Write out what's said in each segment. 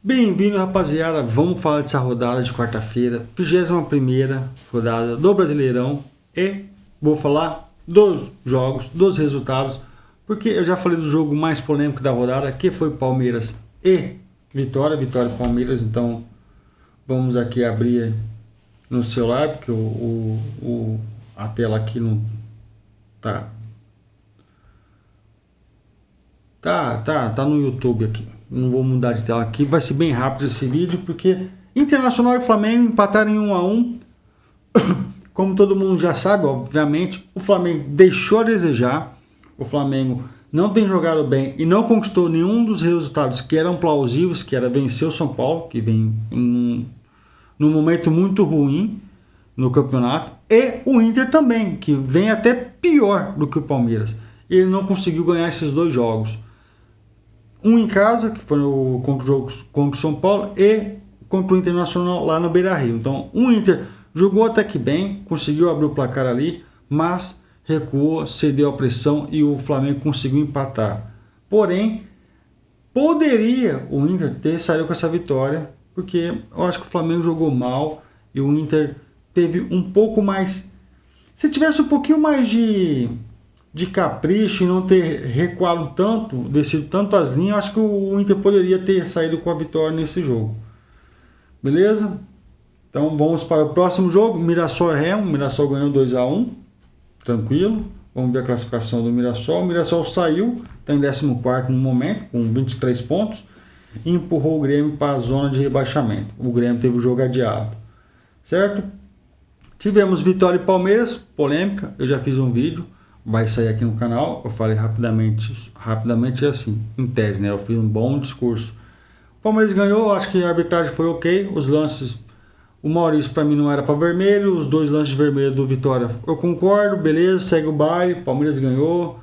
Bem-vindo, rapaziada. Vamos falar dessa rodada de quarta-feira, 21ª rodada do Brasileirão, e vou falar dos jogos, dos resultados, porque eu já falei do jogo mais polêmico da rodada, que foi Palmeiras e Vitória e Palmeiras. Então vamos aqui abrir no celular, porque a tela aqui não tá no YouTube aqui. Não vou mudar de tela aqui, vai ser bem rápido esse vídeo, porque Internacional e Flamengo empataram em 1-1. Como todo mundo já sabe, obviamente, o Flamengo deixou a desejar. O Flamengo não tem jogado bem e não conquistou nenhum dos resultados que eram plausíveis, que era vencer o São Paulo, que vem num momento muito ruim no campeonato, e o Inter também, que vem até pior do que o Palmeiras. Ele não conseguiu ganhar esses dois jogos. Um em casa, que foi contra o São Paulo, e contra o Internacional lá no Beira-Rio. Então, o Inter jogou até que bem, conseguiu abrir o placar ali, mas recuou, cedeu a pressão e o Flamengo conseguiu empatar. Porém, poderia o Inter ter saído com essa vitória, porque eu acho que o Flamengo jogou mal e o Inter teve um pouco mais... Se tivesse um pouquinho mais de capricho e não ter recuado tanto, descido tanto as linhas, acho que o Inter poderia ter saído com a vitória nesse jogo. Beleza? Então vamos para o próximo jogo. Mirassol e Remo. O Mirassol ganhou 2-1. Tranquilo. Vamos ver a classificação do Mirassol. O Mirassol saiu, está em 14º no momento, com 23 pontos. E empurrou o Grêmio para a zona de rebaixamento. O Grêmio teve o jogo adiado. Certo? Tivemos Vitória e Palmeiras. Polêmica. Eu já fiz um vídeo. Vai sair aqui no canal. Eu falei rapidamente assim, em tese, né? Eu fiz um bom discurso. O Palmeiras ganhou, acho que a arbitragem foi ok. Os lances, o Maurício para mim não era para vermelho. Os dois lances de vermelho do Vitória, eu concordo, beleza, segue o baile. Palmeiras ganhou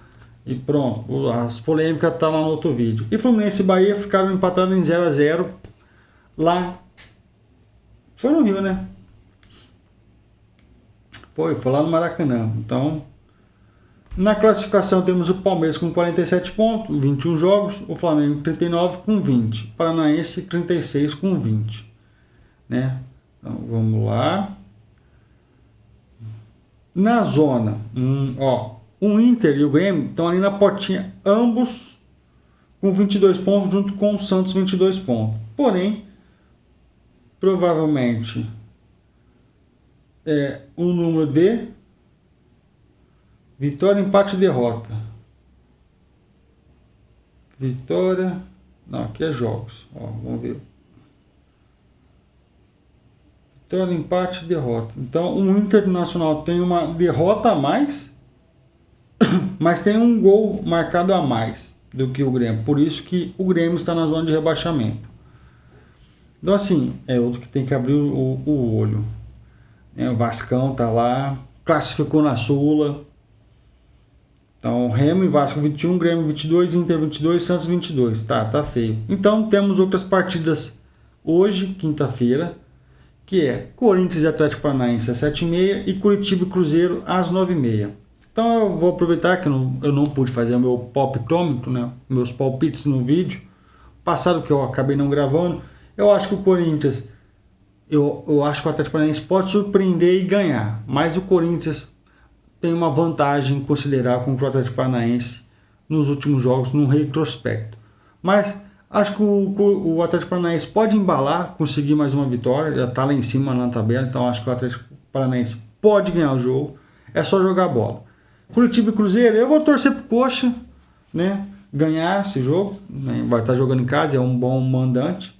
e pronto. As polêmicas tá lá no outro vídeo. E Fluminense e Bahia ficaram empatados em 0-0 lá. Foi no Rio, né? Foi lá no Maracanã. Então, na classificação temos o Palmeiras com 47 pontos, 21 jogos, o Flamengo 39 com 20, Paranaense 36 com 20, né? Então vamos lá. Na zona, o Inter e o Grêmio estão ali na portinha, ambos com 22 pontos, junto com o Santos 22 pontos. Porém, provavelmente o número de vitória, empate e derrota. Vitória. Não, aqui é jogos. Vamos ver. Vitória, empate e derrota. Então, o Internacional tem uma derrota a mais, mas tem um gol marcado a mais do que o Grêmio. Por isso que o Grêmio está na zona de rebaixamento. Então, assim, é outro que tem que abrir o olho. O Vascão tá lá, classificou na Sula. Então, Remo e Vasco 21, Grêmio 22, Inter 22, Santos 22. Tá feio. Então, temos outras partidas hoje, quinta-feira, que é Corinthians e Atlético Paranaense às 7h30 e Curitiba e Cruzeiro às 9h30. Então, eu vou aproveitar que eu não pude fazer o meu palpitômetro, né? Meus palpites no vídeo passado, que eu acabei não gravando. Eu acho que o Corinthians, eu acho que o Atlético Paranaense pode surpreender e ganhar, mas o Corinthians tem uma vantagem considerável contra o Atlético Paranaense nos últimos jogos, num retrospecto. Mas acho que o Atlético Paranaense pode embalar, conseguir mais uma vitória, já está lá em cima na tabela, então acho que o Atlético Paranaense pode ganhar o jogo, é só jogar bola. Curitiba e Cruzeiro, eu vou torcer pro Coxa, né, ganhar esse jogo, né, vai estar jogando em casa, é um bom mandante,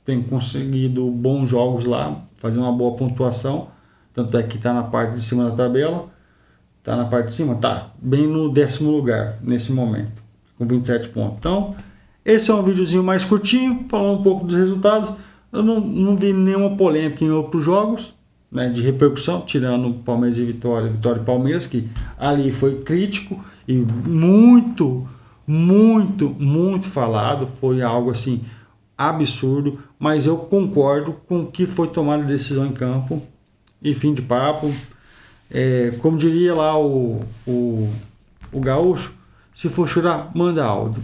tem conseguido bons jogos lá, fazer uma boa pontuação, tanto é que está na parte de cima da tabela. Tá na parte de cima? Tá. Bem no 10º lugar nesse momento. Com 27 pontos. Então, esse é um videozinho mais curtinho. Falando um pouco dos resultados. Eu não vi nenhuma polêmica em outros jogos, né, de repercussão. Tirando Palmeiras e Vitória e Palmeiras. Que ali foi crítico. E muito falado. Foi algo assim absurdo. Mas eu concordo com o que foi tomada a decisão em campo. E fim de papo. Como diria lá o gaúcho, se for chorar, manda áudio.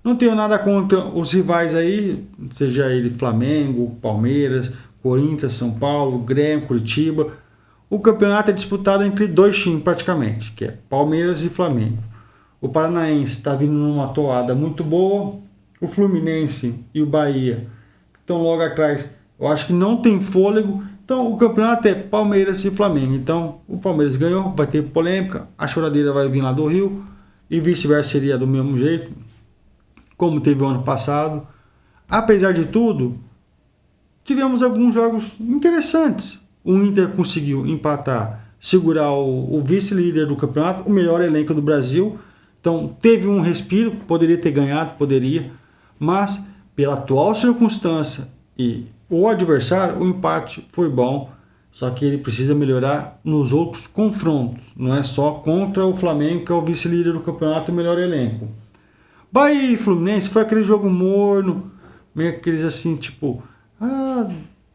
Não tenho nada contra os rivais aí, seja ele Flamengo, Palmeiras, Corinthians, São Paulo, Grêmio, Curitiba. O campeonato é disputado entre dois times praticamente, que é Palmeiras e Flamengo. O Paranaense está vindo numa toada muito boa. O Fluminense e o Bahia estão logo atrás. Eu acho que não tem fôlego. Então o campeonato é Palmeiras e Flamengo. Então o Palmeiras ganhou, vai ter polêmica. A choradeira vai vir lá do Rio. E vice-versa seria do mesmo jeito, como teve o ano passado. Apesar de tudo, tivemos alguns jogos interessantes. O Inter conseguiu empatar, segurar o vice-líder do campeonato, o melhor elenco do Brasil. Então teve um respiro, poderia ter ganhado, poderia, mas pela atual circunstância e o adversário, o empate foi bom, só que ele precisa melhorar nos outros confrontos, não é só contra o Flamengo, que é o vice-líder do campeonato, o melhor elenco. Bahia e Fluminense foi aquele jogo morno, meio aqueles assim, tipo,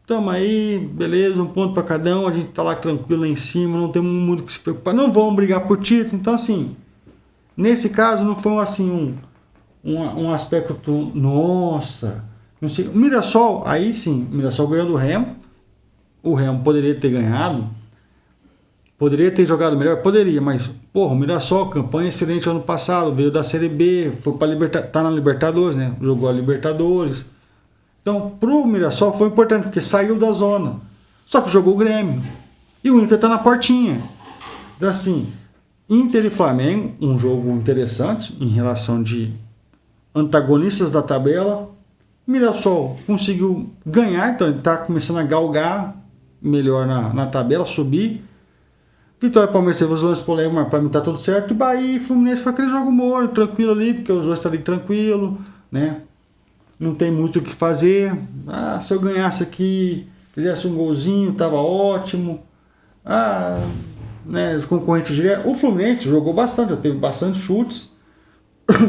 tamo aí, beleza, um ponto para cada um, a gente tá lá tranquilo lá em cima, não temos muito que se preocupar, não vamos brigar por título. Então assim, nesse caso não foi assim um aspecto, nossa, não sei. O Mirassol, aí sim, o Mirassol ganhou do Remo. O Remo poderia ter ganhado, poderia ter jogado melhor, poderia, mas porra, o Mirassol, campanha excelente ano passado, veio da Série B, foi para tá na Libertadores, né? Jogou a Libertadores. Então, pro Mirassol foi importante porque saiu da zona. Só que jogou o Grêmio. E o Inter tá na portinha. Então assim, Inter e Flamengo, um jogo interessante em relação de antagonistas da tabela. Mirassol conseguiu ganhar, então ele está começando a galgar melhor na tabela, subir. Vitória e Palmeiras teve os lances polêmicos, mas para mim tá tudo certo. E Bahia e Fluminense foi aquele jogo morno, tranquilo ali, porque os dois estão ali tranquilo, né? Não tem muito o que fazer. Se eu ganhasse aqui, fizesse um golzinho, tava ótimo. Né, os concorrentes diretos. O Fluminense jogou bastante, já teve bastante chutes,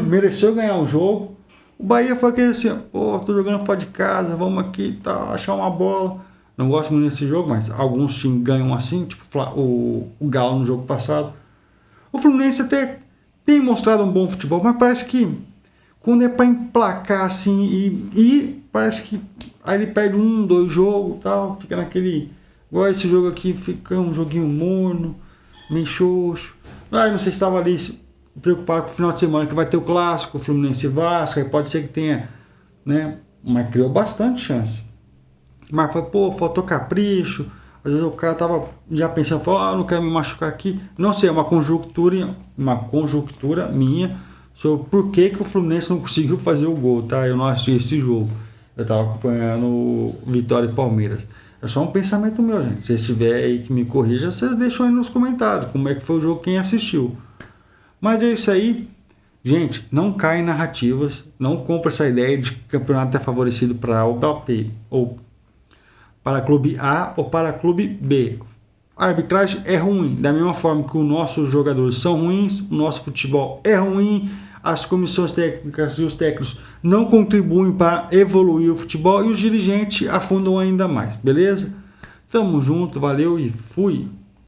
mereceu ganhar o jogo. O Bahia foi aquele assim, pô, tô jogando fora de casa, vamos aqui, tá, achar uma bola. Não gosto muito desse jogo, mas alguns times ganham assim, tipo o Galo no jogo passado. O Fluminense até tem mostrado um bom futebol, mas parece que quando é para emplacar assim e parece que aí ele perde 2 jogos, tal, fica naquele, igual esse jogo aqui, fica um joguinho morno, meio xoxo. Não sei se estava ali preocupado com o final de semana que vai ter o clássico, o Fluminense e Vasco, aí pode ser que tenha, né? Mas criou bastante chance. Mas foi, pô, faltou capricho. Às vezes o cara tava já pensando, falou, não quero me machucar aqui. Não sei, é uma conjuntura minha sobre por que o Fluminense não conseguiu fazer o gol, tá? Eu não assisti esse jogo. Eu tava acompanhando o Vitória e Palmeiras. É só um pensamento meu, gente. Se vocês tiverem aí que me corrija, vocês deixam aí nos comentários como é que foi o jogo, quem assistiu. Mas é isso aí. Gente, não cai em narrativas. Não compra essa ideia de que o campeonato é favorecido para o P ou para clube A ou para clube B. A arbitragem é ruim. Da mesma forma que os nossos jogadores são ruins, o nosso futebol é ruim, as comissões técnicas e os técnicos não contribuem para evoluir o futebol e os dirigentes afundam ainda mais. Beleza? Tamo junto, valeu e fui!